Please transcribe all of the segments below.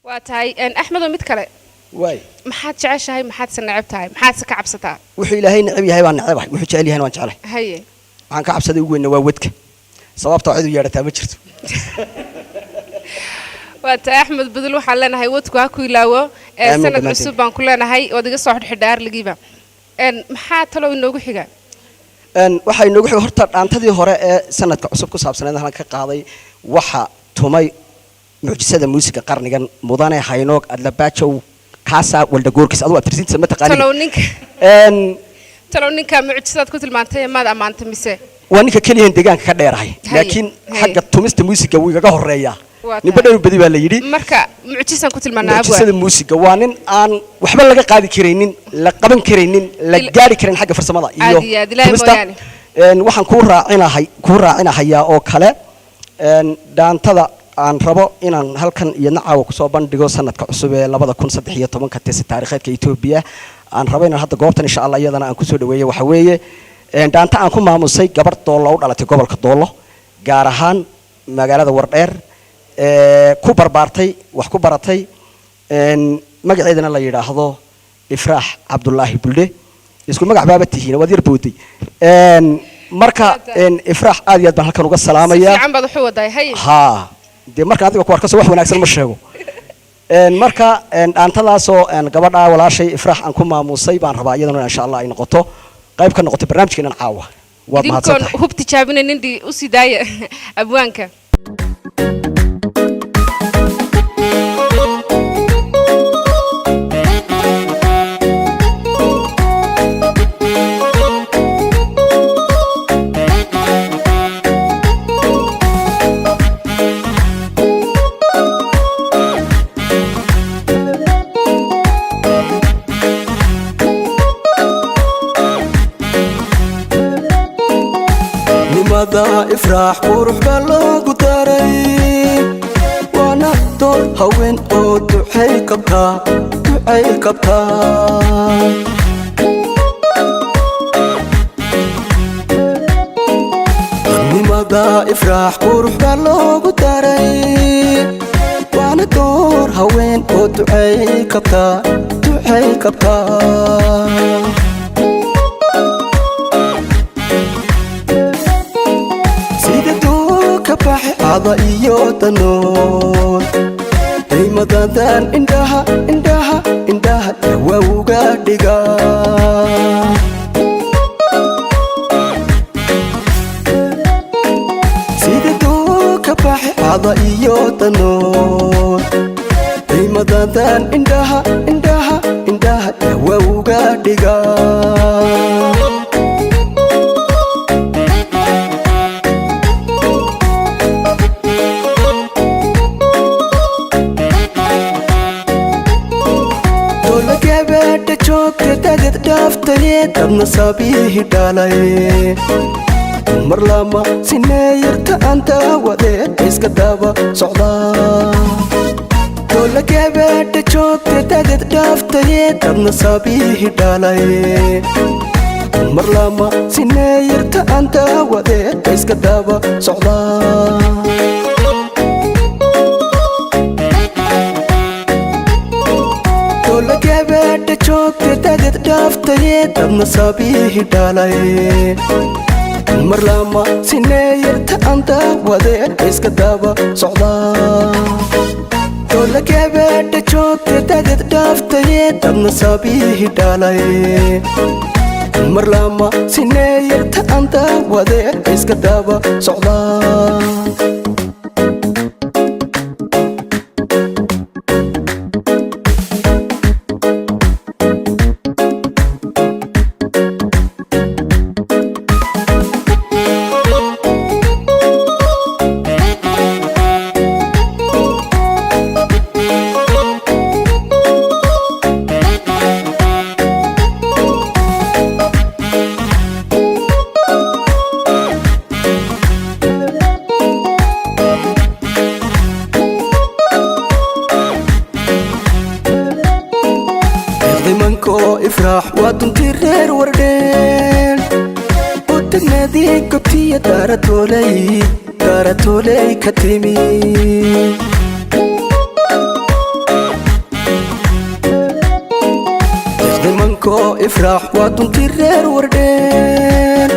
واتهاي أن أحمد وميت كله واي ما حد جعش هاي ما حد سنعبت هاي ما حد سكعب ستا وحي إلهي نعبي هاي وأنا نعبه وحي جعلي هاي وأنا جعله هي عن كعب صدق وإنه وودك صواب توعد ويارتها بجرت واتهاي أحمد بدلو حلنا هاي ودك وهاكو يلاوه سنة عصوبان كلنا هاي ودقة صاحب حدار لجيبه أن ما حد طلعوا إنه جحجة waxay noogu xigay horta dhaantadii hore ee sanadka cusub ku saabsaneed halka ka qaaday waxa tumay muujisada muusiga qarnigan mudane haynoog adlabaajow kaasa walda goorkiis adu abtirsiinta ma taqaaniin talo ninka muujisada ku tilmaantay maad amaanta mise waa ninka kaliya deegaanka ka dheerahay laakiin xagga tumista muusiga wuu iga horeeyaa nin badhow badi baa la yiri marka muujisada ku tilmaanaa muujisada muusiga waa nin aan waxba laga qaadi kareynin la qaban kareynin la gaari karin xagga farsamada iyo waxaan ku raacinayaa oo kale dhaantada aan rabo inaan halkan iyo nacaawa ku soo bandhigo sanadka cusub ee 2013 ka tirsan taariikhda Itoobiya aan rabo inaan hadda goobtan insha Allah iyadana aan ku soo dhaweeyo waxa weeye dhaanta aan ku maamusay gabar Doolo u dhalatay gobolka Doolo gaar ahaan magaalada Wardheer ku barbaartay wax ku baratay magaceedana la yiraahdo Ifraax Cabdullaahi Bulde isku magac baaba tihiin wad yar bootay marka Ifraax aad iyo aad baan halkan uga salaamaya fiican baad wuxuu waday hay ha de marka adiga ku arkaso wax wanaagsan ma sheego marka dhaantadaasoo gabadha walaashay Ifraax aan ku maamusay baan rabaa iyadana insha Allah ay noqoto qayb ka noqoto barnaamijkeena caawa waa mahadsantahay hub tijaabinay indii u sidaaya abwaanka إفراح وروح بالله قدري وانا دور هوين او دعي كبتا لماذا إفراح وروح بالله قدري وانا دور هوين او دعي كبتا هذا يوتنون دايما دان اندها ووغا ديغا سيدتو كباحي هذا يوتنون دايما دان اندها ووغا ديغا دافته صبيه دالاي مر لما سنيرت انت وديت اسكدابا صعدا كل كبد جوك تدد دافته صبيه دالاي مر لما سنيرت انت وديت اسكدابا صعدا دافته دم صبيه دالاي مر لما سنيرت انت وديت اسكدابا صعدا كل كبد جوك تدد دافته دم صبيه دالاي مر لما سنيرت انت وديت اسكدابا صعدا إفراح وادنتي رير وردين وتنادي كبتي دارتولي كتيمي ifraax waa duntii reer wardheen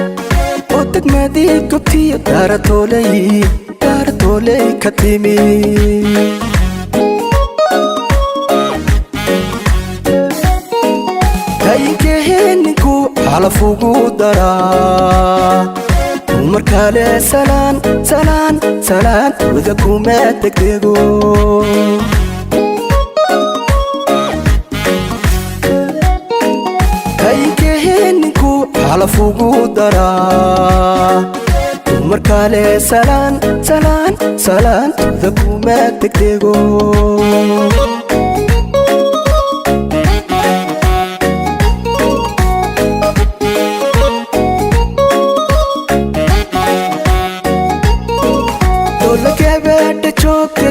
oo degmadii gobtiyo daaratooley ka timi haynkeheeninku xalaf ugu daraa mar kale salaan wada kuma degdego haynkeheeninku xalaf ugu daraa mar kale salaan wada kuma degdego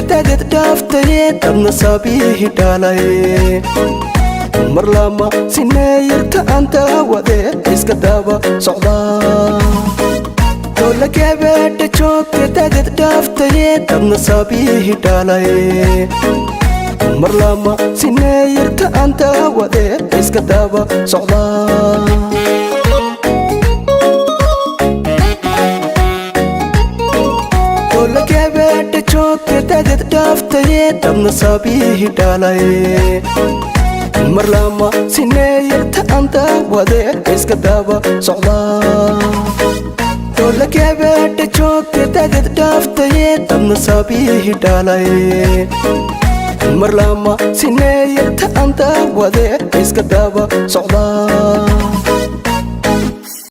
taged dhaaftaye dabna saabihi dhaalay mar lama sineeyarta anta wade iska daba socdaa dola gabadha joogta taged dhaaftaye dabna saabihi dhaalay mar lama sineeyarta anta wade iska daba socdaa taged dhaaftaye dabna saabihi dhaalay mar lama sineeyarta anta wade iska daba socdaa dola gabadha joogta taged dhaaftaye dabna saabihi dhaalay mar lama sineeyarta anta wade iska daba socdaa